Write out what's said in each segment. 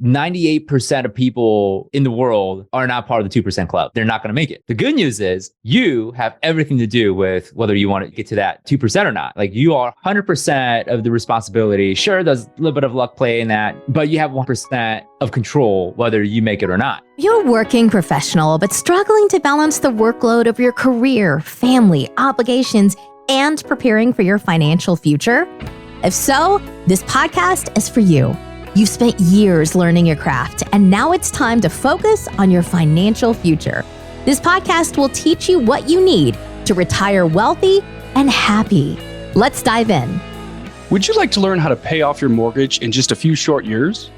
98% of people in the world are not part of the 2% club. They're not going to make it. The good news is you have everything to do with whether you want to get to that 2% or not. Like you are 100% of the responsibility. Sure, there's a little bit of luck play in that, but you have 1% of control whether you make it or not. You're a working professional, but struggling to balance the workload of your career, family, obligations, and preparing for your financial future? If so, this podcast is for you. You've spent years learning your craft, and now it's time to focus on your financial future. This podcast will teach you what you need to retire wealthy and happy. Let's dive in. Would you like to learn how to pay off your mortgage in just a few short years?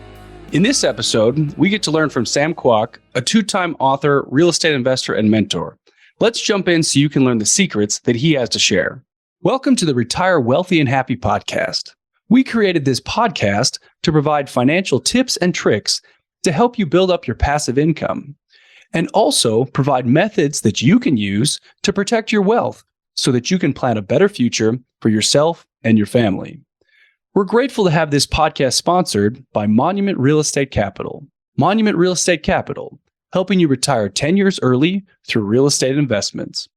In this episode, we get to learn from Sam Kwak, a two-time author, real estate investor, and mentor. Let's jump in so you can learn the secrets that he has to share. Welcome to the Retire Wealthy and Happy podcast. We created this podcast to provide financial tips and tricks to help you build up your passive income, and also provide methods that you can use to protect your wealth so that you can plan a better future for yourself and your family. We're grateful to have this podcast sponsored by Monument Real Estate Capital. Monument Real Estate Capital, helping you retire 10 years early through real estate investments.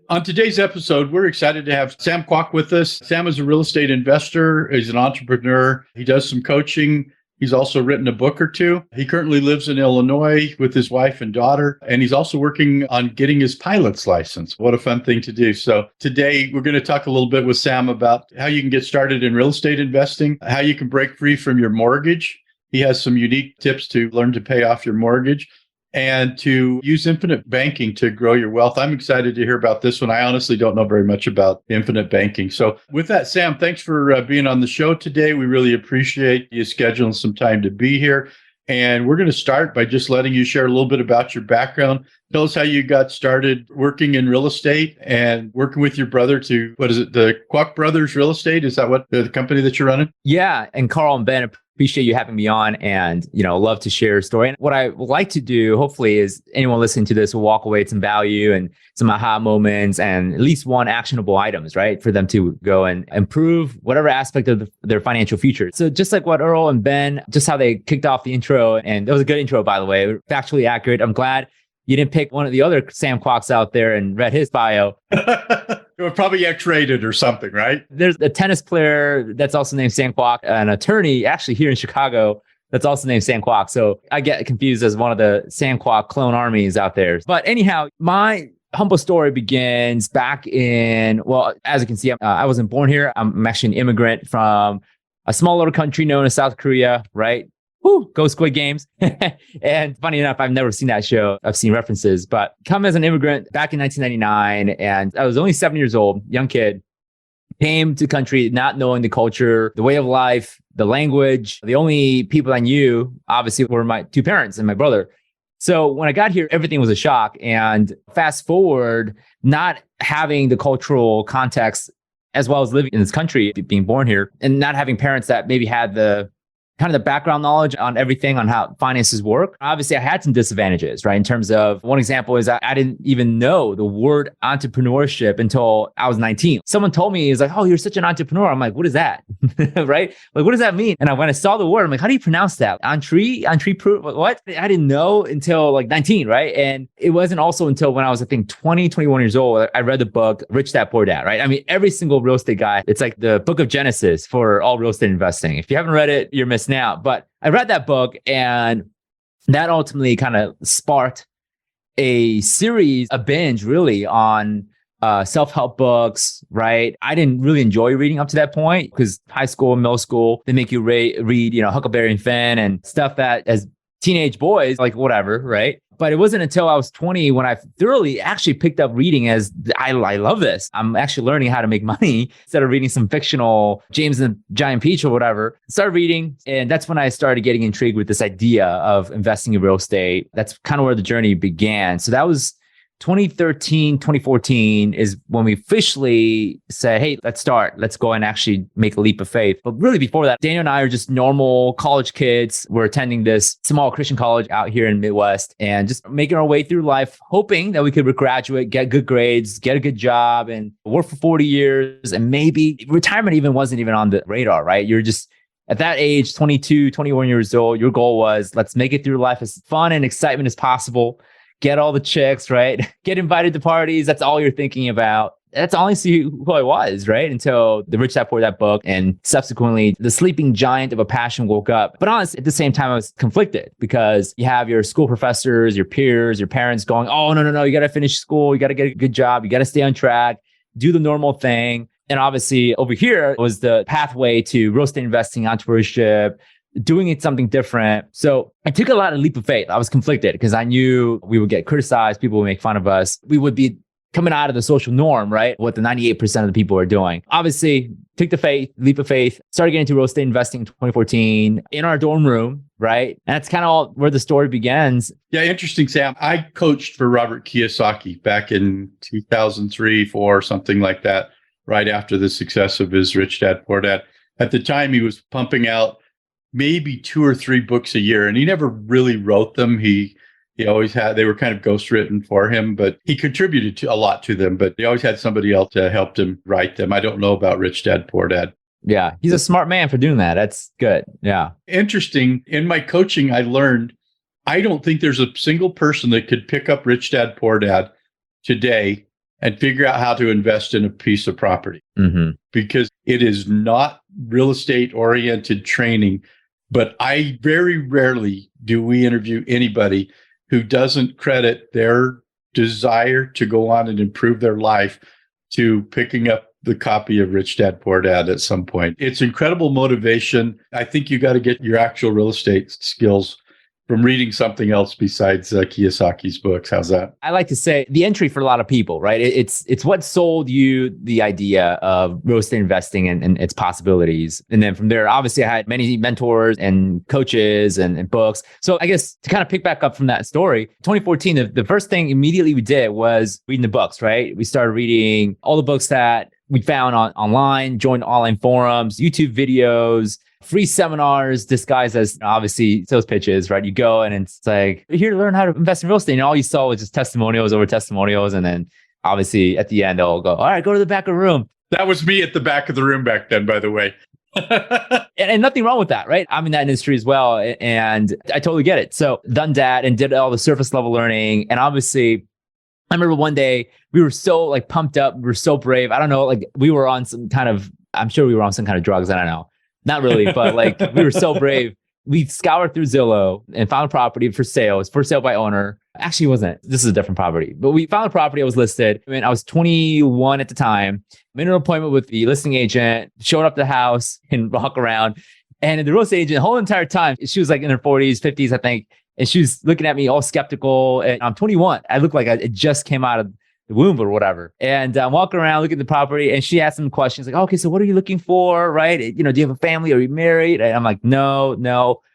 On today's episode, we're excited to have Sam Kwak with us. Sam is a real estate investor. He's an entrepreneur. He does some coaching. He's also written a book or two. He currently lives in Illinois with his wife and daughter, and he's also working on getting his pilot's license. What a fun thing to do. So today we're going to talk a little bit with Sam about how you can get started in real estate investing, how you can break free from your mortgage. He has some unique tips to learn to pay off your mortgage and to use infinite banking to grow your wealth. I'm excited to hear about this one. I honestly don't know very much about infinite banking. So with that, Sam, thanks for being on the show today. We really appreciate you scheduling some time to be here. And we're going to start by just letting you share a little bit about your background. Tell us how you got started working in real estate and working with your brother to, what is it, the Kwak Brothers Real Estate? Is that what the company that you're running? Yeah. And Carl and Ben, appreciate you having me on, and love to share a story. And what I would like to do, hopefully, is anyone listening to this will walk away with some value and some aha moments and at least one actionable items, right, for them to go and improve whatever aspect of their financial future. So just like what Earl and Ben, just how they kicked off the intro, and it was a good intro, by the way, factually accurate. I'm glad you didn't pick one of the other Sam Kwaks out there and read his bio. It was probably X-rated or something, right? There's a tennis player that's also named Sam Kwak, an attorney actually here in Chicago that's also named Sam Kwak. So I get confused as one of the Sam Kwak clone armies out there. But anyhow, my humble story begins back in, well, as you can see, I wasn't born here. I'm actually an immigrant from a small little country known as South Korea, right? Woo, go Squid Games. And funny enough, I've never seen that show. I've seen references, but come as an immigrant back in 1999. And I was only 7 years old, young kid, came to the country not knowing the culture, the way of life, the language. The only people I knew, obviously, were my two parents and my brother. So when I got here, everything was a shock. And fast forward, not having the cultural context, as well as living in this country, being born here, and not having parents that maybe had the kind of the background knowledge on everything on how finances work. Obviously, I had some disadvantages, right? In terms of one example is I didn't even know the word entrepreneurship until I was 19. Someone told me, he's like, oh, you're such an entrepreneur. I'm like, what is that? Right? Like, what does that mean? And when I saw the word, I'm like, how do you pronounce that? Entrepreneur, what? I didn't know until like 19, right? And it wasn't also until when I was, I think, 20, 21 years old, I read the book, Rich Dad, Poor Dad, right? I mean, every single real estate guy, it's like the book of Genesis for all real estate investing. If you haven't read it, you're missing out. But I read that book, and that ultimately kind of sparked a series, a binge really on self-help books, right? I didn't really enjoy reading up to that point because high school and middle school, they make you read, Huckleberry and Finn and stuff that as teenage boys, like whatever, right? But it wasn't until I was 20 when I thoroughly actually picked up reading as I love this. I'm actually learning how to make money instead of reading some fictional James and the Giant Peach or whatever. Started reading, and that's when I started getting intrigued with this idea of investing in real estate. That's kind of where the journey began. So that was 2013, 2014 is when we officially said, hey, let's go and actually make a leap of faith. But really before that, Daniel and I are just normal college kids. We're attending this small Christian college out here in Midwest and just making our way through life, hoping that we could graduate, get good grades, get a good job and work for 40 years. And maybe retirement even wasn't even on the radar, right? You're just At that age, 22, 21 years old, your goal was let's make it through life as fun and excitement as possible. Get all the chicks, right? Get invited to parties. That's all you're thinking about. That's honestly who I was, right? Until the Rich Dad Poor Dad book and subsequently the sleeping giant of a passion woke up. But honestly, at the same time, I was conflicted because you have your school professors, your peers, your parents going, oh, no, you got to finish school. You got to get a good job. You got to stay on track, do the normal thing. And obviously over here was the pathway to real estate investing, entrepreneurship, doing it something different. So I took a lot of leap of faith. I was conflicted because I knew we would get criticized. People would make fun of us. We would be coming out of the social norm, right? What the 98% of the people are doing. Obviously, took the leap of faith, started getting into real estate investing in 2014 in our dorm room, right? And that's kind of where the story begins. Yeah, interesting, Sam. I coached for Robert Kiyosaki back in 2003, 4, something like that, right after the success of his Rich Dad, Poor Dad. At the time, he was pumping out maybe 2 or 3 books a year, and he never really wrote them. He always had, they were kind of ghostwritten for him, but he contributed to a lot to them, but he always had somebody else to help him write them. I don't know about Rich Dad, Poor Dad. Yeah, he's a smart man for doing that. That's good. Yeah. Interesting. In my coaching, I learned, I don't think there's a single person that could pick up Rich Dad, Poor Dad today and figure out how to invest in a piece of property because it is not real estate oriented training. But I very rarely do we interview anybody who doesn't credit their desire to go on and improve their life to picking up the copy of Rich Dad, Poor Dad at some point. It's incredible motivation. I think you got to get your actual real estate skills from reading something else besides Kiyosaki's books. How's that? I like to say the entry for a lot of people, right? It's what sold you the idea of real estate investing and its possibilities. And then from there, obviously I had many mentors and coaches and books. So I guess to kind of pick back up from that story, 2014, the first thing immediately we did was reading the books, right? We started reading all the books that we found online, joined online forums, YouTube videos, free seminars disguised as obviously sales pitches, right? You go and it's like, you're here to learn how to invest in real estate. And all you saw was just testimonials over testimonials. And then obviously at the end, they'll go, all right, go to the back of the room. That was me at the back of the room back then, by the way. and nothing wrong with that, right? I'm in that industry as well. And I totally get it. So done that and did all the surface level learning. And obviously, I remember one day we were so like pumped up. We were so brave. I don't know, like we were on some kind of, I'm sure we were on some kind of drugs. I don't know. Not really, but like we were so brave. We scoured through Zillow and found a property for sale. It's for sale by owner. Actually, it wasn't. This is a different property, but we found a property that was listed. I mean, I was 21 at the time. Made an appointment with the listing agent, showed up to the house and walk around. And the real estate agent, the whole entire time, she was like in her 40s, 50s, I think. And she was looking at me all skeptical. And I'm 21. I look like I just came out of the womb or whatever. And I'm walking around looking at the property and she asked some questions like, okay, so what are you looking for? Right. You know, do you have a family? Are you married? And I'm like, no.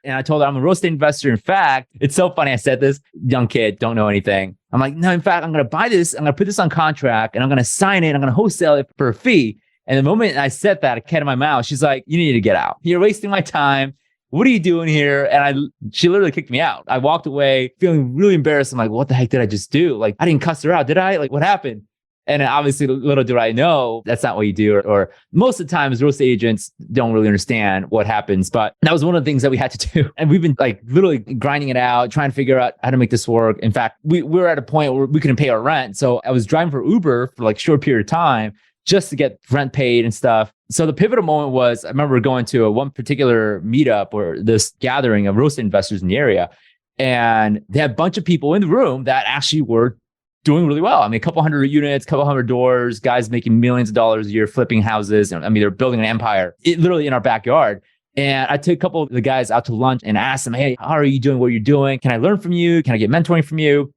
And I told her I'm a real estate investor. In fact, it's so funny. I said this, young kid, don't know anything. I'm like, no, in fact, I'm going to buy this. I'm going to put this on contract and I'm going to sign it. I'm going to wholesale it for a fee. And the moment I said that, a cat in my mouth, she's like, you need to get out. You're wasting my time. What are you doing here? And she literally kicked me out. I walked away feeling really embarrassed. I'm like, what the heck did I just do? Like, I didn't cuss her out, did I? Like, what happened? And obviously, little do I know, that's not what you do. Or most of the times, real estate agents don't really understand what happens. But that was one of the things that we had to do. And we've been like literally grinding it out, trying to figure out how to make this work. In fact, we were at a point where we couldn't pay our rent. So I was driving for Uber for like a short period of time just to get rent paid and stuff. So the pivotal moment was, I remember going to one particular meetup or this gathering of real estate investors in the area. And they had a bunch of people in the room that actually were doing really well. I mean, a couple hundred units, a couple hundred doors, guys making millions of dollars a year, flipping houses. I mean, they're building an empire literally in our backyard. And I took a couple of the guys out to lunch and asked them, hey, how are you doing what you're doing? Can I learn from you? Can I get mentoring from you?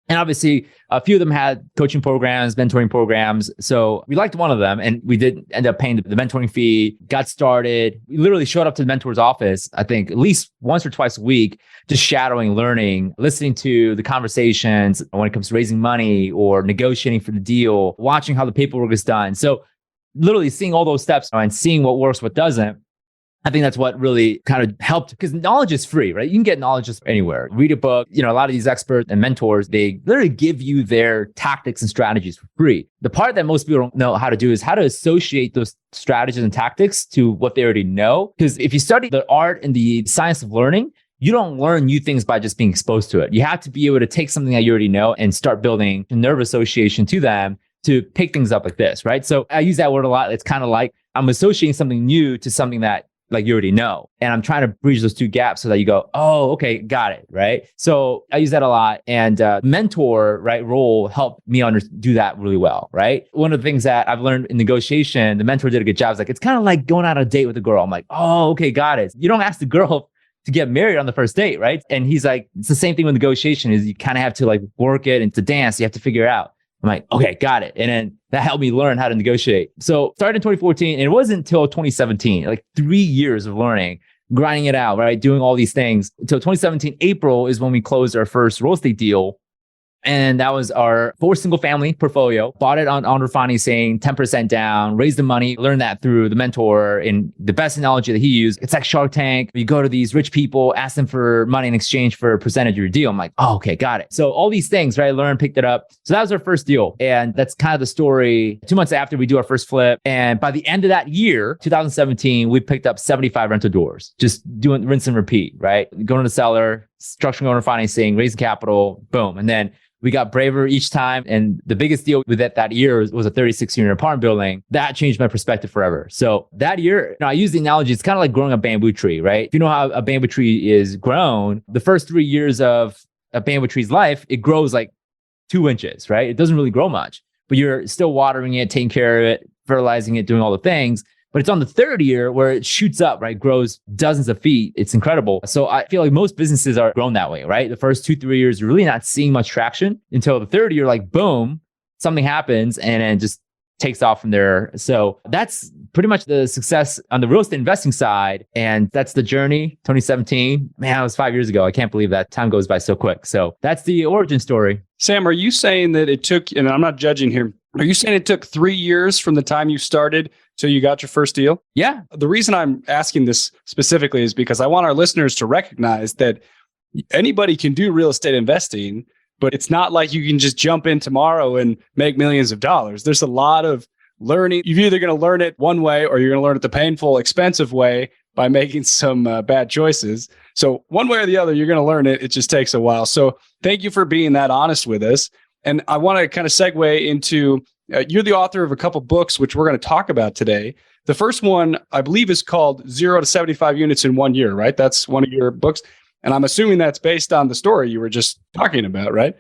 And obviously, a few of them had coaching programs, mentoring programs. So we liked one of them and we did end up paying the mentoring fee, got started. We literally showed up to the mentor's office, I think at least once or twice a week, just shadowing, learning, listening to the conversations when it comes to raising money or negotiating for the deal, watching how the paperwork is done. So literally seeing all those steps and seeing what works, what doesn't. I think that's what really kind of helped, because knowledge is free, right? You can get knowledge just anywhere. Read a book. A lot of these experts and mentors, they literally give you their tactics and strategies for free. The part that most people don't know how to do is how to associate those strategies and tactics to what they already know. Because if you study the art and the science of learning, you don't learn new things by just being exposed to it. You have to be able to take something that you already know and start building a nerve association to them to pick things up like this, right? So I use that word a lot. It's kind of like I'm associating something new to something that like you already know. And I'm trying to bridge those two gaps so that you go, oh, okay, got it, right? So I use that a lot. And mentor, right, role helped me do that really well, right? One of the things that I've learned in negotiation, the mentor did a good job. It's like, it's kind of like going on a date with a girl. I'm like, oh, okay, got it. You don't ask the girl to get married on the first date, right? And he's like, it's the same thing with negotiation, is you kind of have to like work it, and to dance, you have to figure it out. I'm like, okay, got it. And then that helped me learn how to negotiate. So started in 2014, and it wasn't until 2017, like 3 years of learning, grinding it out, right? Doing all these things. Until 2017, April is when we closed our first real estate deal. And that was our 4 single family portfolio. Bought it on refinancing, 10% down, raised the money, learned that through the mentor. And the best analogy that he used, it's like Shark Tank. You go to these rich people, ask them for money in exchange for a percentage of your deal. I'm like, oh, okay, got it. So all these things, right? I learned, picked it up. So that was our first deal. And that's kind of the story. 2 months after, we do our first flip. And by the end of that year, 2017, we picked up 75 rental doors, just doing rinse and repeat, right? Going to the seller, structuring owner financing, raising capital, boom. And then we got braver each time. And the biggest deal with that year was a 36-unit apartment building. That changed my perspective forever. So that year, I use the analogy, it's kind of like growing a bamboo tree, right? If you know how a bamboo tree is grown, the first 3 years of a bamboo tree's life, it grows like 2 inches, right? It doesn't really grow much, but you're still watering it, taking care of it, fertilizing it, doing all the things. But it's on the third year where it shoots up, right? Grows dozens of feet. It's incredible. So I feel like most businesses are grown that way, right? The first 2-3 years, you're really not seeing much traction until the third year, like boom, something happens and then just takes off from there. So that's pretty much the success on the real estate investing side. And that's the journey. 2017, man, it was 5 years ago. I can't believe that time goes by so quick. So that's the origin story. Sam, are you saying that it took, and I'm not judging here, are you saying it took 3 years from the time you started till you got your first deal? Yeah. The reason I'm asking this specifically is because I want our listeners to recognize that anybody can do real estate investing, but it's not like you can just jump in tomorrow and make millions of dollars. There's a lot of learning. You're either going to learn it one way or you're going to learn it the painful, expensive way by making some bad choices. So one way or the other, you're going to learn it. It just takes a while. So thank you for being that honest with us. And I want to kind of segue into, you're the author of a couple books, which we're going to talk about today. The first one, I believe, is called 0 to 75 Units in 1 Year, right? That's one of your books. And I'm assuming that's based on the story you were just talking about, right?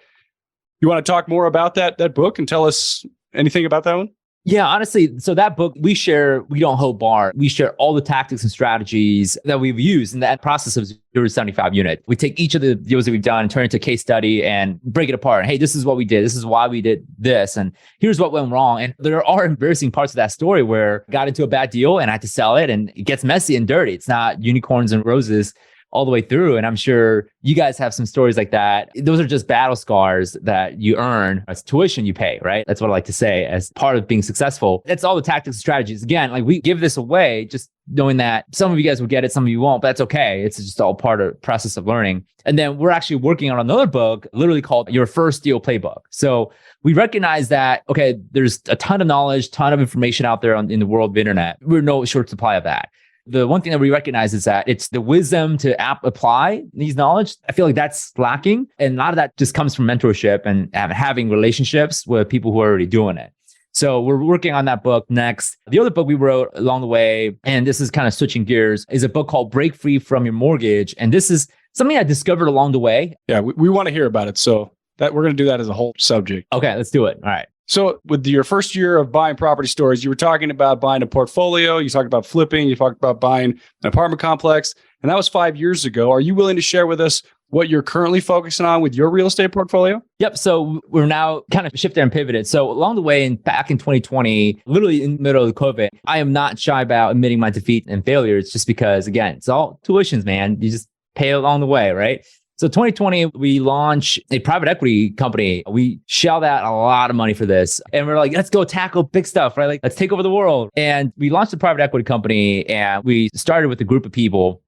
You want to talk more about that book and tell us anything about that one? Yeah, honestly, so that book, we don't hold bar. We share all the tactics and strategies that we've used in that process of 0 to 75 unit. We take each of the deals that we've done and turn it into a case study and break it apart. Hey, this is what we did. This is why we did this. And here's what went wrong. And there are embarrassing parts of that story where I got into a bad deal and I had to sell it, and it gets messy and dirty. It's not unicorns and roses all the way through. And I'm sure you guys have some stories like that. Those are just battle scars that you earn. It's tuition you pay, right? That's what I like to say as part of being successful. That's all the tactics and strategies. Again, like we give this away, just knowing that some of you guys will get it, some of you won't, but that's okay. It's just all part of the process of learning. And then we're actually working on another book, literally called Your First Deal Playbook. So we recognize that, okay, there's a ton of knowledge, ton of information out there in the world of internet. We're no short supply of that. The one thing that we recognize is that it's the wisdom to apply these knowledge. I feel like that's lacking. And a lot of that just comes from mentorship and having relationships with people who are already doing it. So we're working on that book next. The other book we wrote along the way, and this is kind of switching gears, is a book called Break Free from Your Mortgage. And this is something I discovered along the way. Yeah, we want to hear about it. So that we're going to do that as a whole subject. Okay, let's do it. All right. So with your first year of buying property stores, you were talking about buying a portfolio, you talked about flipping, you talked about buying an apartment complex, and that was 5 years ago. Are you willing to share with us what you're currently focusing on with your real estate portfolio? Yep. So we're now kind of shifted and pivoted. So along the way, and back in 2020, literally in the middle of COVID, I am not shy about admitting my defeat and failures, just because, again, it's all tuitions, man. You just pay along the way, right? So 2020, we launched a private equity company. We shelled out a lot of money for this. And we're like, let's go tackle big stuff, right? Like, let's take over the world. And we launched a private equity company, and we started with a group of people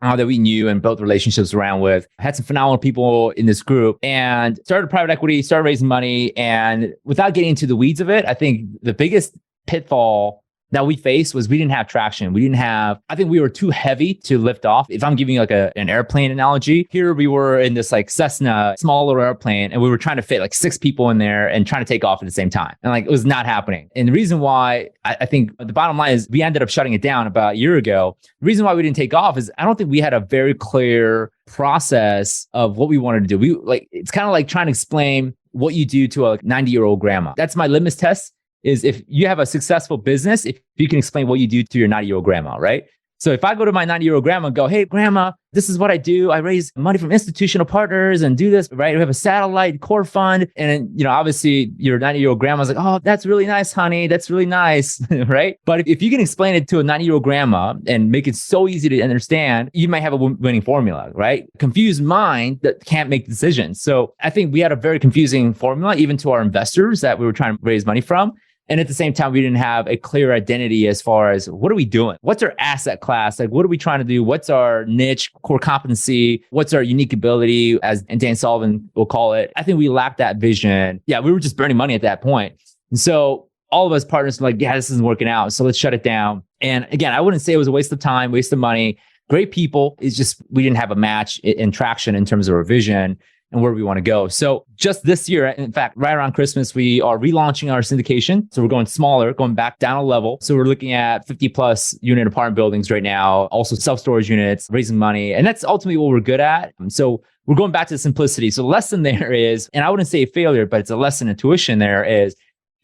that we knew and built relationships around with. Had some phenomenal people in this group and started private equity, started raising money. And without getting into the weeds of it, I think the biggest pitfall that we faced was we didn't have traction. I think we were too heavy to lift off. If I'm giving you like an airplane analogy, here we were in this like Cessna, small little airplane, and we were trying to fit like 6 people in there and trying to take off at the same time. And like, it was not happening. And the reason why I think the bottom line is we ended up shutting it down about a year ago. The reason why we didn't take off is I don't think we had a very clear process of what we wanted to do. It's kind of like trying to explain what you do to a 90-year-old grandma. That's my litmus test. Is if you have a successful business, if you can explain what you do to your 90-year-old grandma, right? So if I go to my 90-year-old grandma and go, hey, grandma, this is what I do. I raise money from institutional partners and do this, right? We have a satellite core fund. And, obviously your 90-year-old grandma's like, oh, that's really nice, honey. That's really nice, right? But if you can explain it to a 90-year-old grandma and make it so easy to understand, you might have a winning formula, right? Confused mind that can't make decisions. So I think we had a very confusing formula, even to our investors that we were trying to raise money from. And at the same time, we didn't have a clear identity as far as what are we doing? What's our asset class? Like, what are we trying to do? What's our niche, core competency? What's our unique ability, as Dan Sullivan will call it? I think we lacked that vision. Yeah, we were just burning money at that point. And so all of us partners were like, yeah, this isn't working out. So let's shut it down. And again, I wouldn't say it was a waste of time, waste of money. Great people. It's just we didn't have a match in traction in terms of our vision and where we want to go. So just this year, in fact, right around Christmas, we are relaunching our syndication. So we're going smaller, going back down a level. So we're looking at 50 plus unit apartment buildings right now, also self-storage units, raising money. And that's ultimately what we're good at. So we're going back to simplicity. So the lesson there is, and I wouldn't say a failure, but it's a lesson in tuition there is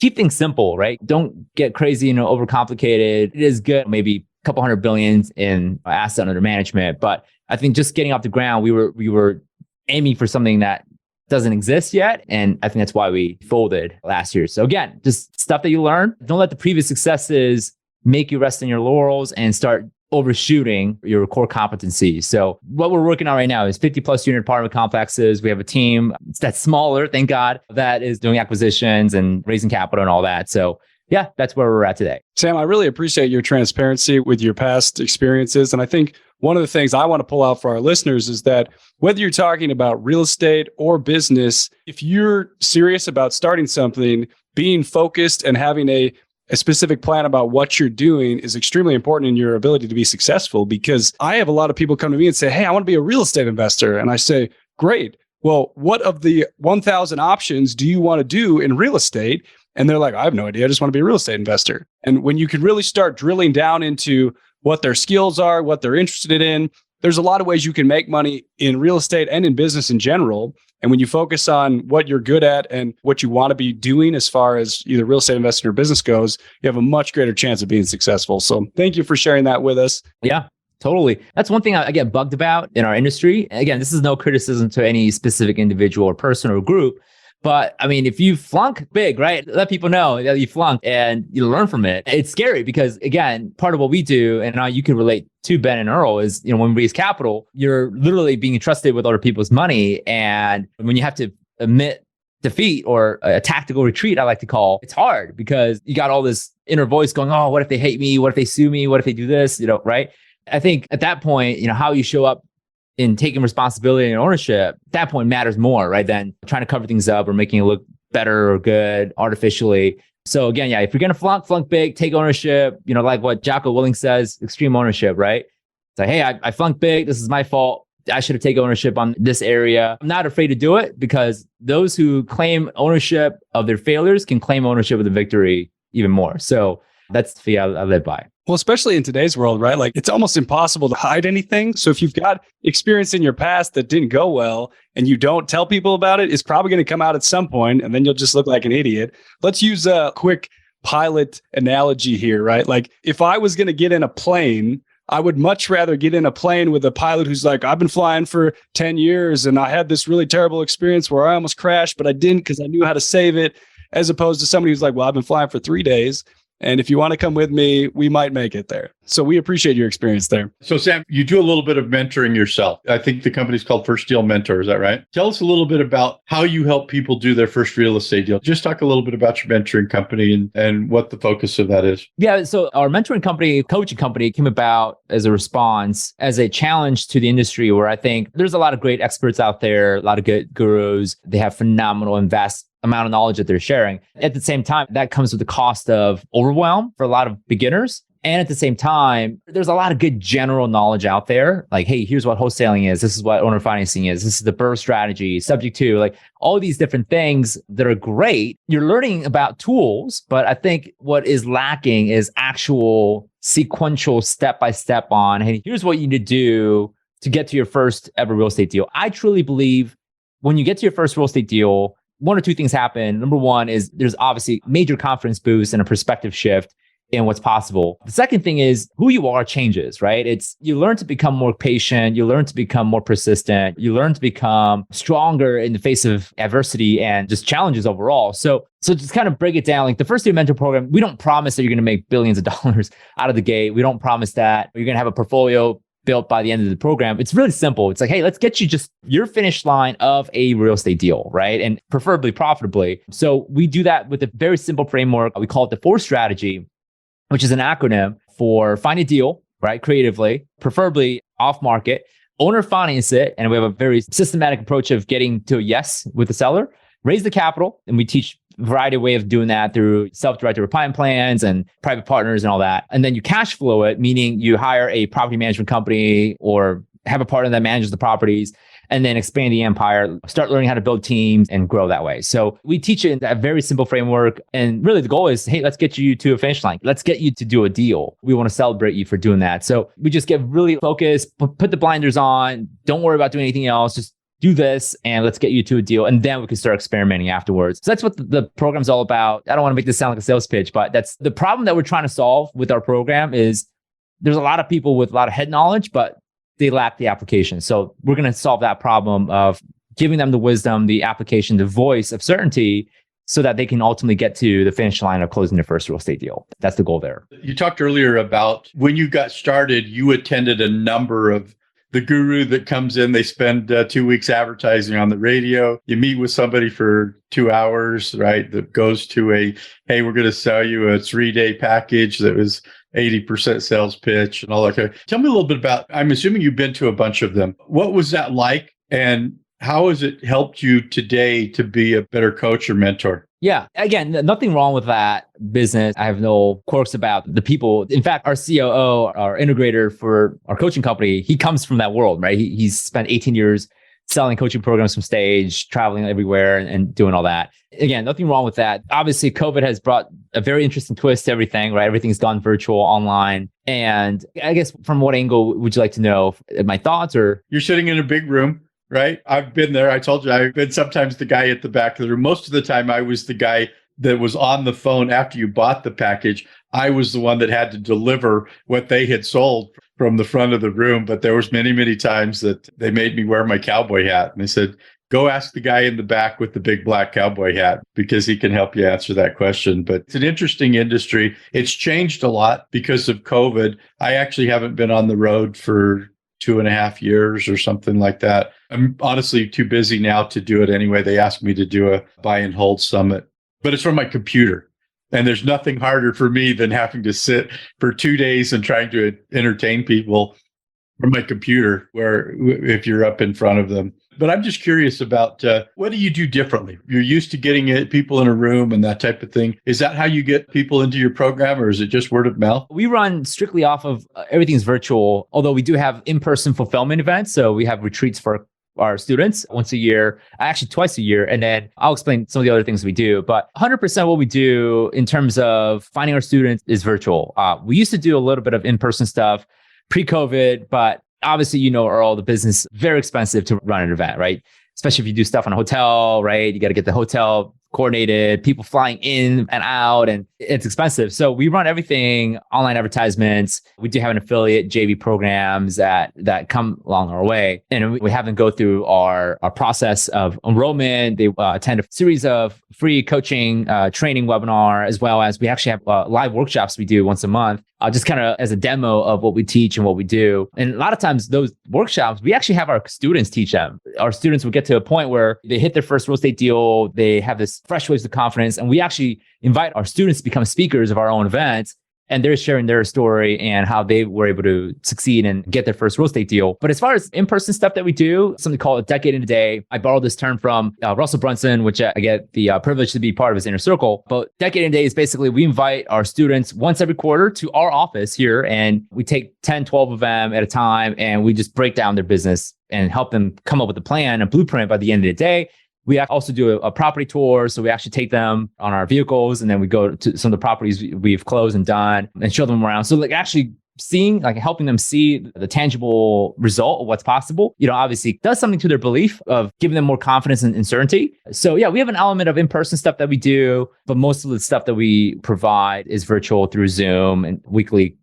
keep things simple, right? Don't get crazy, overcomplicated. It is good, maybe a couple $100 billion in asset under management. But I think just getting off the ground, we were aiming for something that doesn't exist yet. And I think that's why we folded last year. So again, just stuff that you learn. Don't let the previous successes make you rest in your laurels and start overshooting your core competencies. So what we're working on right now is 50 plus unit apartment complexes. We have a team that's smaller, thank God, that is doing acquisitions and raising capital and all that. So yeah, that's where we're at today. Sam, I really appreciate your transparency with your past experiences. And I think one of the things I want to pull out for our listeners is that whether you're talking about real estate or business, if you're serious about starting something, being focused and having a specific plan about what you're doing is extremely important in your ability to be successful. Because I have a lot of people come to me and say, hey, I want to be a real estate investor. And I say, great. Well, what of the 1,000 options do you want to do in real estate? And they're like, I have no idea. I just want to be a real estate investor. And when you can really start drilling down into what their skills are, what they're interested in, there's a lot of ways you can make money in real estate and in business in general. And when you focus on what you're good at and what you want to be doing as far as either real estate investing or business goes, you have a much greater chance of being successful. So thank you for sharing that with us. Yeah. Totally. That's one thing I get bugged about in our industry. Again, this is no criticism to any specific individual or person or group. But I mean, if you flunk big, right? Let people know that you flunked and you learn from it. It's scary because, again, part of what we do, and now you can relate to Ben and Earl, is, when we raise capital, you're literally being entrusted with other people's money. And when you have to admit defeat or a tactical retreat, I like to call, it's hard because you got all this inner voice going, oh, what if they hate me? What if they sue me? What if they do this? Right? I think at that point, how you show up in taking responsibility and ownership, at that point matters more, right? Than trying to cover things up or making it look better or good artificially. So again, yeah, if you're going to flunk big, take ownership, like what Jocko Willink says, extreme ownership, right? It's like, hey, I flunked big. This is my fault. I should have taken ownership on this area. I'm not afraid to do it because those who claim ownership of their failures can claim ownership of the victory even more. So that's the fee I live by. Well, especially in today's world, right? Like it's almost impossible to hide anything. So if you've got experience in your past that didn't go well and you don't tell people about it, it's probably going to come out at some point and then you'll just look like an idiot. Let's use a quick pilot analogy here, right? Like if I was going to get in a plane, I would much rather get in a plane with a pilot who's like, I've been flying for 10 years and I had this really terrible experience where I almost crashed, but I didn't because I knew how to save it, as opposed to somebody who's like, well, I've been flying for 3 days. And if you want to come with me, we might make it there. So we appreciate your experience there. So Sam, you do a little bit of mentoring yourself. I think the company's called First Deal Mentor. Is that right? Tell us a little bit about how you help people do their first real estate deal. Just talk a little bit about your mentoring company and what the focus of that is. Yeah. So our mentoring company, coaching company came about as a response, as a challenge to the industry where I think there's a lot of great experts out there, a lot of good gurus. They have phenomenal and vast amount of knowledge that they're sharing. At the same time, that comes with the cost of overwhelm for a lot of beginners. And at the same time, there's a lot of good general knowledge out there. Like, hey, here's what wholesaling is. This is what owner financing is. This is the BRRRR strategy, subject to, like all these different things that are great. You're learning about tools, but I think what is lacking is actual sequential step-by-step on, hey, here's what you need to do to get to your first ever real estate deal. I truly believe when you get to your first real estate deal, one or two things happen. Number one is there's obviously major confidence boost and a perspective shift in what's possible. The second thing is who you are changes, right? You learn to become more patient. You learn to become more persistent. You learn to become stronger in the face of adversity and just challenges overall. So just kind of break it down. Like the First Year Mentor Program, we don't promise that you're going to make billions of dollars out of the gate. We don't promise that you're going to have a portfolio built by the end of the program. It's really simple. It's like, hey, let's get you just your finish line of a real estate deal, right? And preferably profitably. So we do that with a very simple framework. We call it the 4 strategy, which is an acronym for find a deal, right? Creatively, preferably off market, owner finance it. And we have a very systematic approach of getting to a yes with the seller, raise the capital. And we teach a variety of ways of doing that through self-directed retirement plans and private partners and all that. And then you cash flow it, meaning you hire a property management company or have a partner that manages the properties, and then expand the empire, start learning how to build teams and grow that way. So we teach it in a very simple framework. And really the goal is, hey, let's get you to a finish line. Let's get you to do a deal. We want to celebrate you for doing that. So we just get really focused, put the blinders on, don't worry about doing anything else. Just do this and let's get you to a deal. And then we can start experimenting afterwards. So that's what the program's all about. I don't want to make this sound like a sales pitch, but that's the problem that we're trying to solve with our program is there's a lot of people with a lot of head knowledge, but they lack the application. So we're going to solve that problem of giving them the wisdom, the application, the voice of certainty so that they can ultimately get to the finish line of closing their first real estate deal. That's the goal there. You talked earlier about when you got started, you attended a number of the guru that comes in, they spend 2 weeks advertising on the radio. You meet with somebody for 2 hours, right? That goes to hey, we're going to sell you a 3-day package that was 80% sales pitch and all that. Tell me a little bit about, I'm assuming you've been to a bunch of them. What was that like? And how has it helped you today to be a better coach or mentor? Yeah. Again, nothing wrong with that business. I have no quirks about the people. In fact, our COO, our integrator for our coaching company, he comes from that world, right? He's spent 18 years selling coaching programs from stage, traveling everywhere and doing all that. Again, nothing wrong with that. Obviously, COVID has brought a very interesting twist to everything, right? Everything's gone virtual, online. And I guess from what angle would you like to know my thoughts or? You're sitting in a big room, right? I've been there. I told you I've been sometimes the guy at the back of the room. Most of the time I was the guy that was on the phone after you bought the package. I was the one that had to deliver what they had sold from the front of the room. But there was many, many times that they made me wear my cowboy hat. And they said, go ask the guy in the back with the big black cowboy hat because he can help you answer that question. But it's an interesting industry. It's changed a lot because of COVID. I actually haven't been on the road for 2.5 years or something like that. I'm honestly too busy now to do it anyway. They asked me to do a buy and hold summit, but it's from my computer. And there's nothing harder for me than having to sit for 2 days and trying to entertain people from my computer where if you're up in front of them. But I'm just curious about what do you do differently? You're used to getting people in a room and that type of thing. Is that how you get people into your program or is it just word of mouth? We run strictly off of everything's virtual, although we do have in-person fulfillment events. So we have retreats for our students once a year, actually twice a year. And then I'll explain some of the other things we do. But 100% what we do in terms of finding our students is virtual. We used to do a little bit of in-person stuff pre-COVID, but obviously, Earl, the business, very expensive to run an event, right? Especially if you do stuff on a hotel, right? You got to get the hotel coordinated, people flying in and out, and it's expensive. So we run everything online advertisements. We do have an affiliate JV programs that come along our way. And we have them go through our process of enrollment. They attend a series of free coaching, training webinar, as well as we actually have live workshops we do once a month, just kind of as a demo of what we teach and what we do. And a lot of times those workshops, we actually have our students teach them. Our students will get to a point where they hit their first real estate deal. They have this fresh waves of confidence. And we actually invite our students to become speakers of our own events. And they're sharing their story and how they were able to succeed and get their first real estate deal. But as far as in-person stuff that we do, something called a decade in a day. I borrowed this term from Russell Brunson, which I get the privilege to be part of his inner circle. But decade in a day is basically we invite our students once every quarter to our office here, and we take 10, 12 of them at a time, and we just break down their business and help them come up with a plan, a blueprint by the end of the day. We also do a property tour. So we actually take them on our vehicles, and then we go to some of the properties we've closed and done and show them around. So like actually seeing, like helping them see the tangible result of what's possible, obviously does something to their belief of giving them more confidence and certainty. So yeah, we have an element of in-person stuff that we do, but most of the stuff that we provide is virtual through Zoom and weekly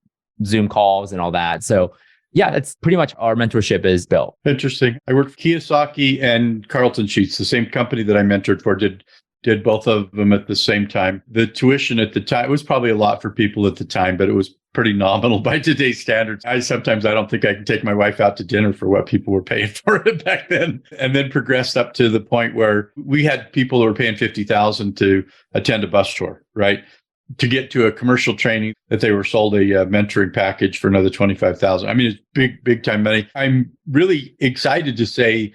Zoom calls and all that. So yeah, that's pretty much our mentorship is built. Interesting. I worked for Kiyosaki and Carlton Sheets, the same company that I mentored for, did both of them at the same time. The tuition at the time, it was probably a lot for people at the time, but it was pretty nominal by today's standards. I don't think I can take my wife out to dinner for what people were paying for it back then. And then progressed up to the point where we had people who were paying $50,000 to attend a bus tour, right? To get to a commercial training that they were sold a mentoring package for another $25,000. I mean, it's big time money. I'm really excited to say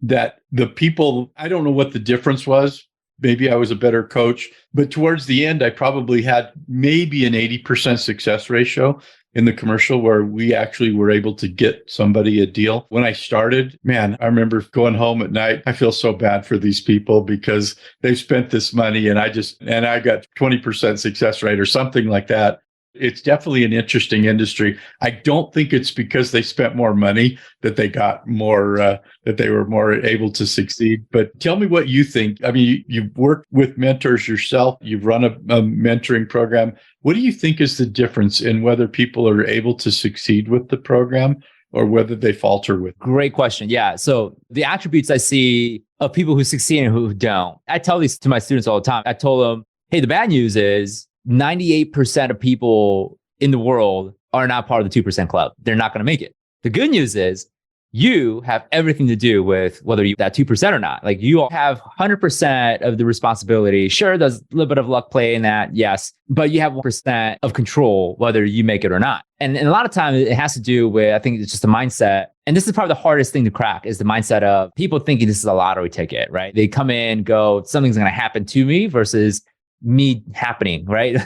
that the people, I don't know what the difference was. Maybe I was a better coach, but towards the end, I probably had maybe an 80% success ratio in the commercial where we actually were able to get somebody a deal. When I started, man, I remember going home at night. I feel so bad for these people because they've spent this money and I got 20% success rate or something like that. It's definitely an interesting industry. I don't think it's because they spent more money that they got more, that they were more able to succeed. But tell me what you think. I mean, you've worked with mentors yourself. You've run a mentoring program. What do you think is the difference in whether people are able to succeed with the program or whether they falter with it? Great question. Yeah. So the attributes I see of people who succeed and who don't, I tell these to my students all the time. I told them, hey, the bad news is 98% of people in the world are not part of the 2% club. They're not going to make it. The good news is you have everything to do with whether you that 2% or not. Like you all have 100% of the responsibility. Sure, there's a little bit of luck play in that, yes, but you have 1% of control whether you make it or not. And a lot of times it has to do with, I think it's just a mindset. And this is probably the hardest thing to crack is the mindset of people thinking this is a lottery ticket, right? They come in, go, something's going to happen to me versus me happening, right?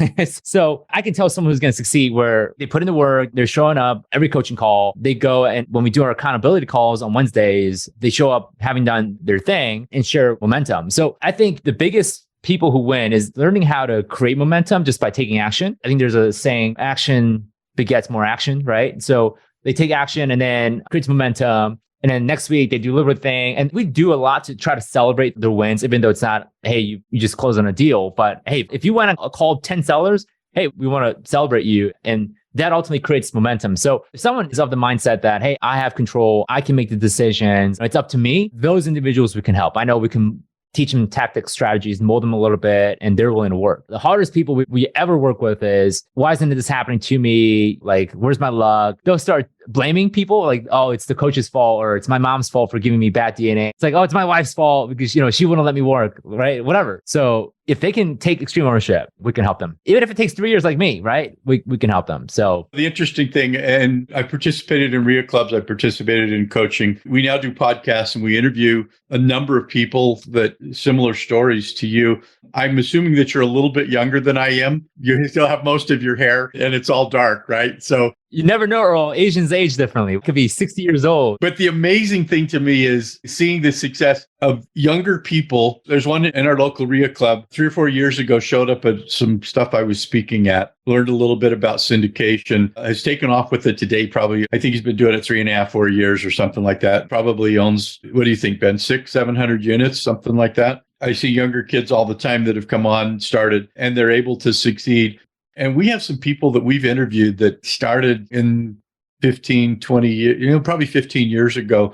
So I can tell someone who's going to succeed where they put in the work, they're showing up every coaching call, they go, and when we do our accountability calls on Wednesdays, they show up having done their thing and share momentum. So I think the biggest people who win is learning how to create momentum just by taking action. I think there's a saying, action begets more action, right? So they take action and then creates momentum. And then next week they do a little bit of thing. And we do a lot to try to celebrate their wins, even though it's not, hey, you just closed on a deal. But hey, if you went and called 10 sellers, hey, we want to celebrate you. And that ultimately creates momentum. So if someone is of the mindset that, hey, I have control, I can make the decisions, it's up to me, those individuals we can help. I know we can teach them tactics, strategies, mold them a little bit, and they're willing to work. The hardest people we ever work with is, why isn't this happening to me? Like, where's my luck? They'll start blaming people like, oh, it's the coach's fault, or it's my mom's fault for giving me bad DNA. It's like, oh, it's my wife's fault because, she wouldn't let me work, right? Whatever. So if they can take extreme ownership, we can help them. Even if it takes 3 years like me, right? We can help them. So the interesting thing, and I participated in RIA clubs, I participated in coaching. We now do podcasts and we interview a number of people that similar stories to you. I'm assuming that you're a little bit younger than I am. You still have most of your hair and it's all dark, right? So you never know, Earl. Asians age differently. It could be 60 years old. But the amazing thing to me is seeing the success of younger people. There's one in our local RIA club 3 or 4 years ago, showed up at some stuff I was speaking at, learned a little bit about syndication, has taken off with it today. Probably, I think he's been doing it 3.5, 4 years or something like that. Probably owns, what do you think, Ben? 600-700 units, something like that. I see younger kids all the time that have come on, started, and they're able to succeed. And we have some people that we've interviewed that started in 15, 20 years, probably 15 years ago,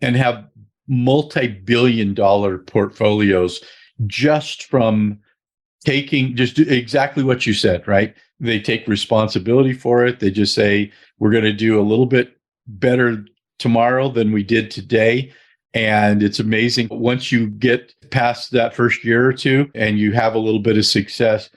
and have multi-billion-dollar portfolios just from taking just exactly what you said, right? They take responsibility for it. They just say, we're going to do a little bit better tomorrow than we did today. And it's amazing. Once you get past that first year or two and you have a little bit of success,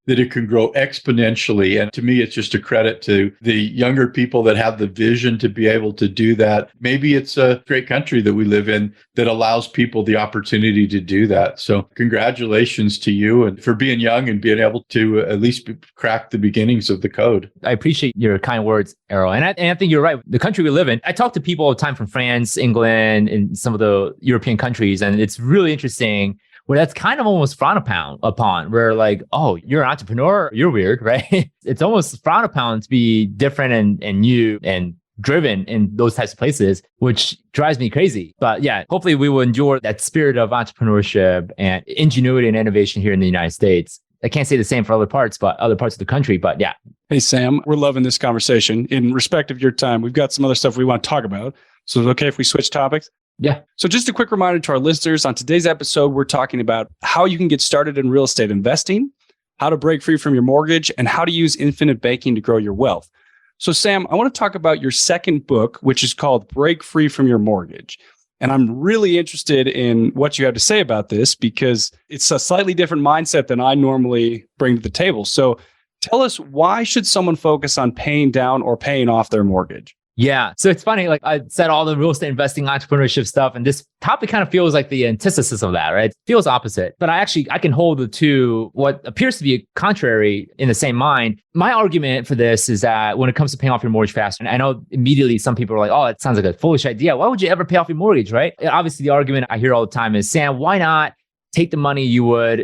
that it can grow exponentially. And to me, it's just a credit to the younger people that have the vision to be able to do that. Maybe it's a great country that we live in that allows people the opportunity to do that. So congratulations to you and for being young and being able to at least crack the beginnings of the code. I appreciate your kind words, Errol. And I think you're right. The country we live in, I talk to people all the time from France, England, and some of the European countries. And it's really interesting where that's kind of almost frowned upon, where like, oh, you're an entrepreneur, you're weird, right? It's almost frowned upon to be different and new and driven in those types of places, which drives me crazy. But yeah, hopefully we will endure that spirit of entrepreneurship and ingenuity and innovation here in the United States. I can't say the same for other parts of the country, but yeah. Hey, Sam, we're loving this conversation. In respect of your time, we've got some other stuff we want to talk about. So is it okay if we switch topics? Yeah. So just a quick reminder to our listeners, on today's episode, we're talking about how you can get started in real estate investing, how to break free from your mortgage, and how to use infinite banking to grow your wealth. So Sam, I want to talk about your second book, which is called Break Free from Your Mortgage. And I'm really interested in what you have to say about this because it's a slightly different mindset than I normally bring to the table. So tell us, why should someone focus on paying down or paying off their mortgage? Yeah. So it's funny, like I said, all the real estate investing, entrepreneurship stuff, and this topic kind of feels like the antithesis of that, right? It feels opposite, but I can hold the two, what appears to be contrary in the same mind. My argument for this is that when it comes to paying off your mortgage faster, and I know immediately some people are like, oh, it sounds like a foolish idea. Why would you ever pay off your mortgage, right? And obviously the argument I hear all the time is, Sam, why not take the money you would,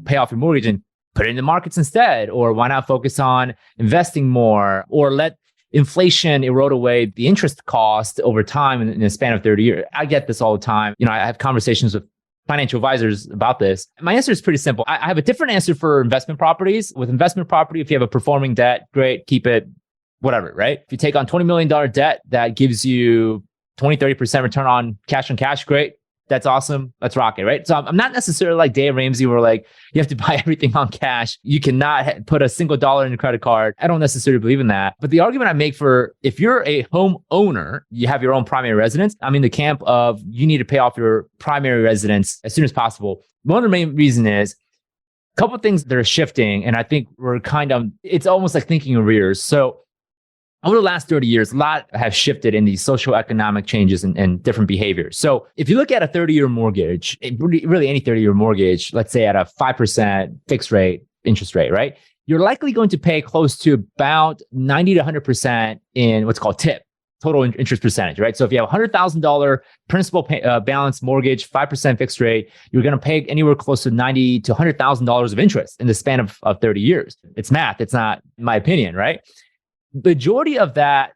pay off your mortgage and put it in the markets instead? Or why not focus on investing more or let inflation erode away the interest cost over time in a span of 30 years. I get this all the time. I have conversations with financial advisors about this. My answer is pretty simple. I have a different answer for investment properties. With investment property, if you have a performing debt, great, keep it, whatever, right? If you take on $20 million debt that gives you 20-30% return on cash, great. That's awesome. Let's rock it, right? So I'm not necessarily like Dave Ramsey where like you have to buy everything on cash. You cannot put a single dollar in your credit card. I don't necessarily believe in that. But the argument I make for if you're a home owner, you have your own primary residence. I'm in the camp of you need to pay off your primary residence as soon as possible. One of the main reasons is a couple of things that are shifting. And I think it's almost like thinking arrears. So over the last 30 years, a lot have shifted in these social economic changes and different behaviors. So if you look at a 30-year mortgage, really any 30-year mortgage, let's say at a 5% fixed rate interest rate, right? You're likely going to pay close to about 90 to 100% in what's called TIP, total interest percentage, right? So if you have $100,000 principal balance mortgage, 5% fixed rate, you're going to pay anywhere close to $90,000 to $100,000 of interest in the span of 30 years. It's math. It's not my opinion, right? Majority of that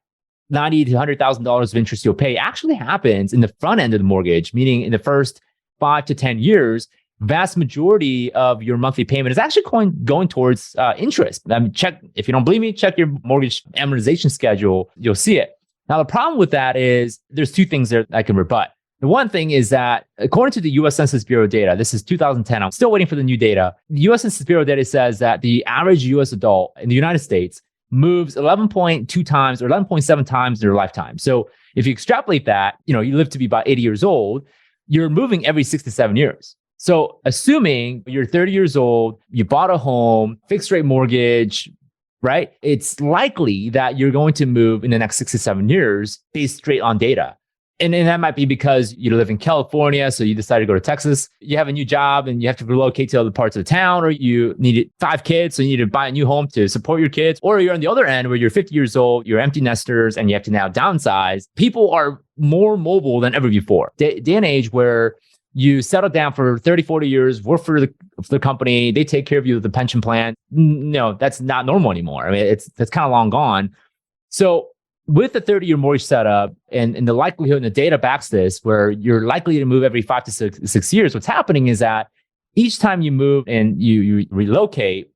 $90,000 to $100,000 of interest you'll pay actually happens in the front end of the mortgage, meaning in the first 5 to 10 years, vast majority of your monthly payment is actually going towards interest. If you don't believe me, check your mortgage amortization schedule. You'll see it. Now, the problem with that is there's two things there I can rebut. The one thing is that according to the U.S. Census Bureau data, this is 2010, I'm still waiting for the new data. The U.S. Census Bureau data says that the average U.S. adult in the United States moves 11.2 times or 11.7 times in their lifetime. So if you extrapolate that, you live to be about 80 years old, you're moving every 6 to 7 years. So assuming you're 30 years old, you bought a home, fixed rate mortgage, right? It's likely that you're going to move in the next 6 to 7 years based straight on data. And that might be because you live in California, so you decide to go to Texas. You have a new job and you have to relocate to other parts of the town, or you need 5 kids, so you need to buy a new home to support your kids. Or you're on the other end where you're 50 years old, you're empty nesters, and you have to now downsize. People are more mobile than ever before. Day and age where you settle down for 30, 40 years, work for the company, they take care of you with the pension plan. No, that's not normal anymore. I mean, that's kind of long gone. So with the 30-year mortgage setup and the likelihood and the data backs this, where you're likely to move every 5 to 6 years, what's happening is that each time you move and you relocate,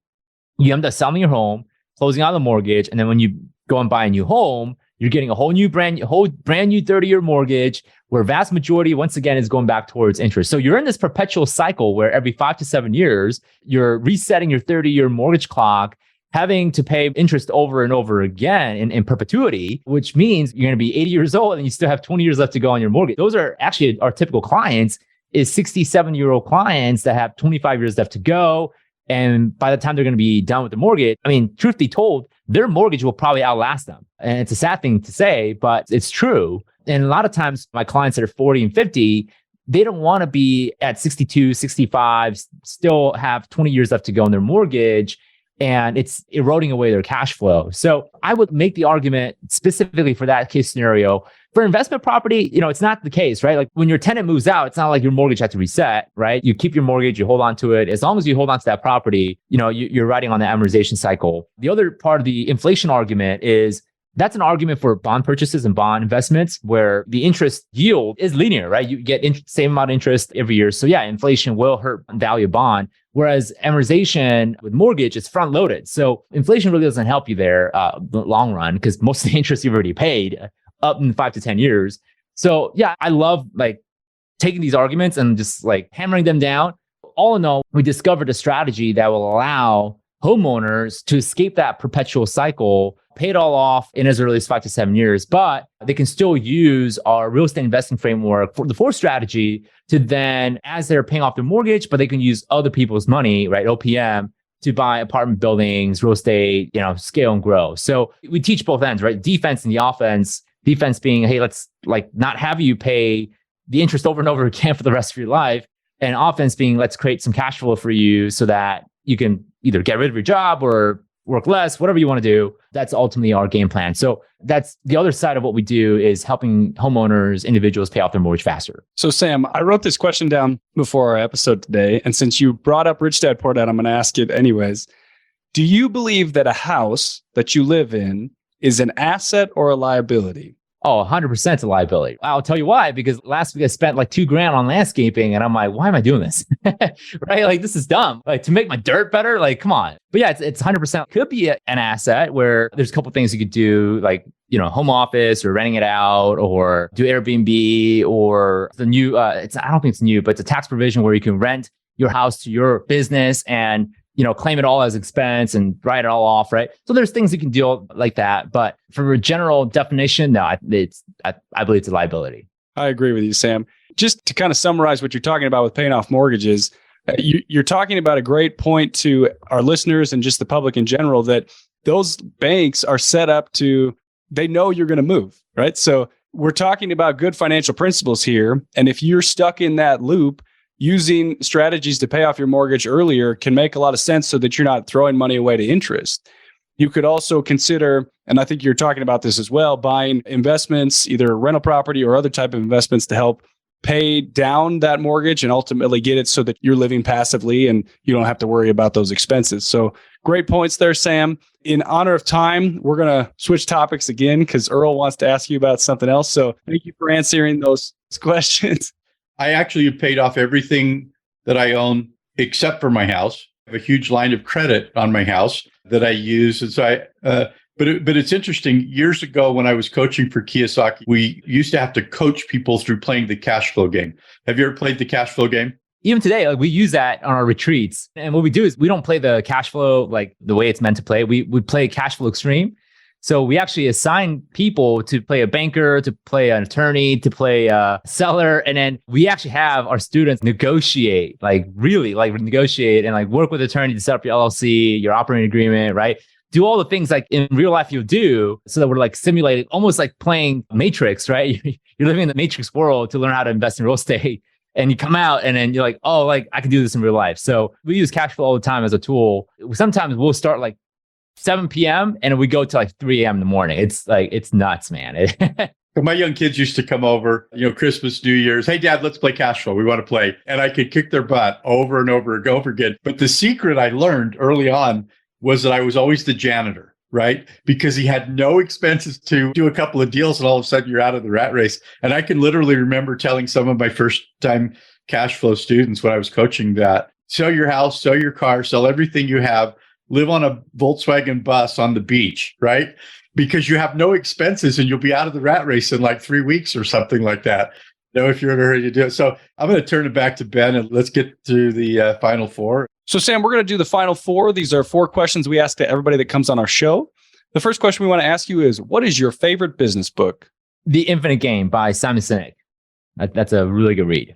you end up selling your home, closing out the mortgage, and then when you go and buy a new home, you're getting a whole brand new 30-year mortgage, where vast majority, once again, is going back towards interest. So you're in this perpetual cycle where every 5 to 7 years, you're resetting your 30-year mortgage clock, having to pay interest over and over again in perpetuity, which means you're going to be 80 years old and you still have 20 years left to go on your mortgage. Those are actually our typical clients, is 67-year-old clients that have 25 years left to go. And by the time they're going to be done with the mortgage, I mean, truth be told, their mortgage will probably outlast them. And it's a sad thing to say, but it's true. And a lot of times my clients that are 40 and 50, they don't want to be at 62, 65, still have 20 years left to go on their mortgage, and it's eroding away their cash flow. So I would make the argument specifically for that case scenario. For investment property, it's not the case, right? Like when your tenant moves out, it's not like your mortgage has to reset, right? You keep your mortgage, you hold on to it. As long as you hold on to that property, you're riding on the amortization cycle. The other part of the inflation argument is that's an argument for bond purchases and bond investments where the interest yield is linear, right? You get same amount of interest every year. So yeah, inflation will hurt value of bond. Whereas amortization with mortgage is front loaded. So inflation really doesn't help you there the long run, because most of the interest you've already paid up in 5 to 10 years. So yeah, I love like taking these arguments and just like hammering them down. All in all, we discovered a strategy that will allow homeowners to escape that perpetual cycle, pay it all off in as early as 5 to 7 years, but they can still use our real estate investing framework for the fourth strategy to then, as they're paying off their mortgage, but they can use other people's money, right? OPM, to buy apartment buildings, real estate, scale and grow. So we teach both ends, right? Defense and the offense. Defense being, hey, let's like not have you pay the interest over and over again for the rest of your life. And offense being, let's create some cash flow for you so that you can either get rid of your job or work less, whatever you want to do. That's ultimately our game plan. So that's the other side of what we do, is helping homeowners, individuals pay off their mortgage faster. So Sam, I wrote this question down before our episode today. And since you brought up Rich Dad Poor Dad, I'm going to ask it anyways. Do you believe that a house that you live in is an asset or a liability? Oh, 100% a liability. I'll tell you why, because last week I spent like $2,000 on landscaping and I'm like, why am I doing this? Right? Like, this is dumb. Like, to make my dirt better, like, come on. But yeah, it's 100% could be an asset where there's a couple things you could do, like, home office or renting it out, or do Airbnb, or the new, I don't think it's new, but it's a tax provision where you can rent your house to your business and claim it all as expense and write it all off, right? So there's things you can do like that. But for a general definition, no, I believe it's a liability. I agree with you, Sam. Just to kind of summarize what you're talking about with paying off mortgages, you're talking about a great point to our listeners and just the public in general, that those banks are set up they know you're going to move, right? So we're talking about good financial principles here. And if you're stuck in that loop, using strategies to pay off your mortgage earlier can make a lot of sense so that you're not throwing money away to interest. You could also consider, and I think you're talking about this as well, buying investments, either rental property or other type of investments, to help pay down that mortgage and ultimately get it so that you're living passively and you don't have to worry about those expenses. So great points there, Sam. In honor of time, we're going to switch topics again because Earl wants to ask you about something else. So thank you for answering those questions. I actually have paid off everything that I own except for my house. I have a huge line of credit on my house that I use. And so but it's interesting. Years ago, when I was coaching for Kiyosaki, we used to have to coach people through playing the cash flow game. Have you ever played the cash flow game? Even today, like, we use that on our retreats. And what we do is we don't play the cash flow like the way it's meant to play. We play cash flow extreme. So we actually assign people to play a banker, to play an attorney, to play a seller. And then we actually have our students negotiate, like really like negotiate and like work with an attorney to set up your LLC, your operating agreement, right? Do all the things like in real life you'll do, so that we're like simulating, almost like playing Matrix, right? You're living in the Matrix world to learn how to invest in real estate. And you come out and then you're like, oh, like I can do this in real life. So we use cash flow all the time as a tool. Sometimes we'll start like 7 p.m. and we go to like 3 a.m. in the morning. It's nuts, man. My young kids used to come over, Christmas, New Year's. Hey, Dad, let's play cash flow. We want to play. And I could kick their butt over and over and over again. But the secret I learned early on was that I was always the janitor. right? Because he had no expenses to do a couple of deals, and all of a sudden you're out of the rat race. And I can literally remember telling some of my first time cash flow students when I was coaching that, sell your house, sell your car, sell everything you have, live on a Volkswagen bus on the beach, right? Because you have no expenses and you'll be out of the rat race in like 3 weeks or something like that. If you're in a hurry to do it. So I'm going to turn it back to Ben and let's get to the final four. So Sam, we're going to do the final four. These are 4 questions we ask to everybody that comes on our show. The first question we want to ask you is, what is your favorite business book? The Infinite Game by Simon Sinek. That's a really good read.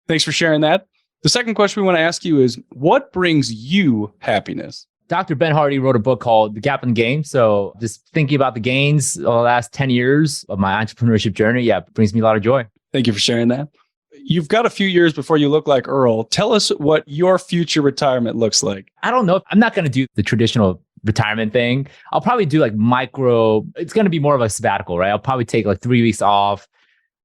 Thanks for sharing that. The second question we want to ask you is, what brings you happiness? Dr. Ben Hardy wrote a book called The Gap in the Game. So just thinking about the gains of the last 10 years of my entrepreneurship journey, it brings me a lot of joy. Thank you for sharing that. You've got a few years before you look like Earl. Tell us what your future retirement looks like. I don't know. I'm not going to do the traditional retirement thing. I'll probably do like micro. It's going to be more of a sabbatical, right? I'll probably take like 3 weeks off,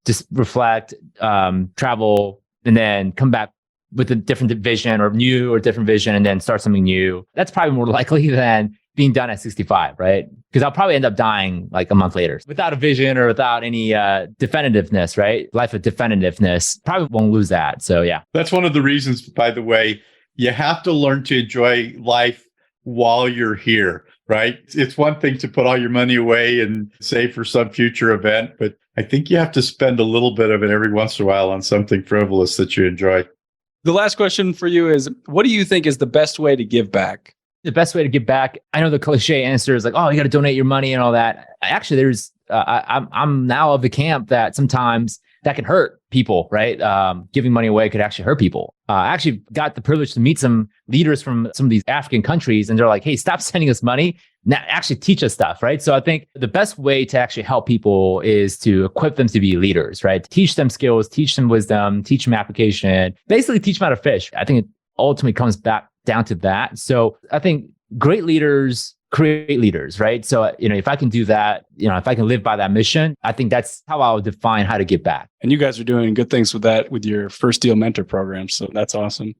just reflect, travel, and then come back with a different vision or different vision, and then start something new. That's probably more likely than being done at 65, right? Because I'll probably end up dying like a month later without a vision or without any definitiveness, right? Life of definitiveness. Probably won't lose that. So yeah. That's one of the reasons, by the way, you have to learn to enjoy life while you're here, right? It's one thing to put all your money away and save for some future event, but I think you have to spend a little bit of it every once in a while on something frivolous that you enjoy. The last question for you is, what do you think is the best way to give back? The best way to give back, I know the cliche answer is like, oh, you got to donate your money and all that. Actually, I'm now of the camp that sometimes that can hurt people, right? Giving money away could actually hurt people. I actually got the privilege to meet some leaders from some of these African countries, and they're like, hey, stop sending us money. Now actually teach us stuff, right? So I think the best way to actually help people is to equip them to be leaders, right? Teach them skills, teach them wisdom, teach them application, basically teach them how to fish. I think it ultimately comes back down to that. So I think great leaders create leaders, right? So, if I can do that, if I can live by that mission, I think that's how I would define how to give back. And you guys are doing good things with that with your First Deal Mentor program. So that's awesome.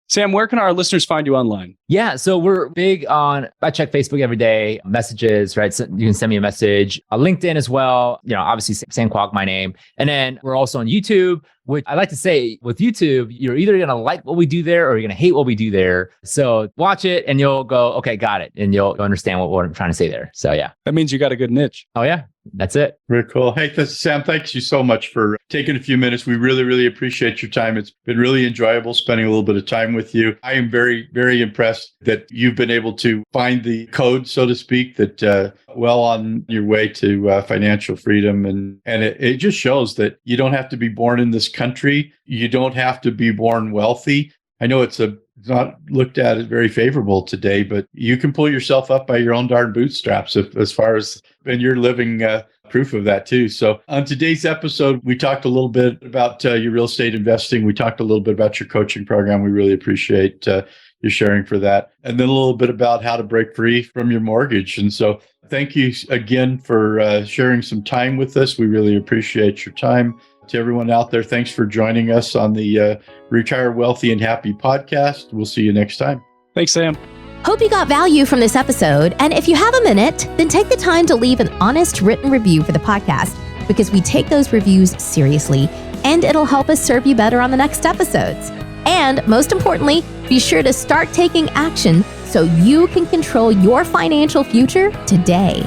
Sam, where can our listeners find you online? Yeah, so we're big on, I check Facebook every day, messages, right? So you can send me a message, LinkedIn as well, obviously Sam Kwak, my name. And then we're also on YouTube, which I like to say with YouTube, you're either going to like what we do there or you're going to hate what we do there. So watch it and you'll go, okay, got it. And you'll understand what I'm trying to say there. So yeah. That means you got a good niche. Oh yeah. That's it. Very cool. Hey, Sam, thanks you so much for taking a few minutes. We really, really appreciate your time. It's been really enjoyable spending a little bit of time with you. I am very, very impressed that you've been able to find the code, so to speak, that well on your way to financial freedom. And it just shows that you don't have to be born in this country. You don't have to be born wealthy. I know it's not looked at as very favorable today, but you can pull yourself up by your own darn bootstraps and you're living proof of that too. So on today's episode, we talked a little bit about your real estate investing. We talked a little bit about your coaching program. We really appreciate your sharing for that. And then a little bit about how to break free from your mortgage. And so thank you again for sharing some time with us. We really appreciate your time. To everyone out there, thanks for joining us on the Retire Wealthy and Happy podcast. We'll see you next time. Thanks, Sam. Hope you got value from this episode. And if you have a minute, then take the time to leave an honest written review for the podcast, because we take those reviews seriously and it'll help us serve you better on the next episodes. And most importantly, be sure to start taking action so you can control your financial future today.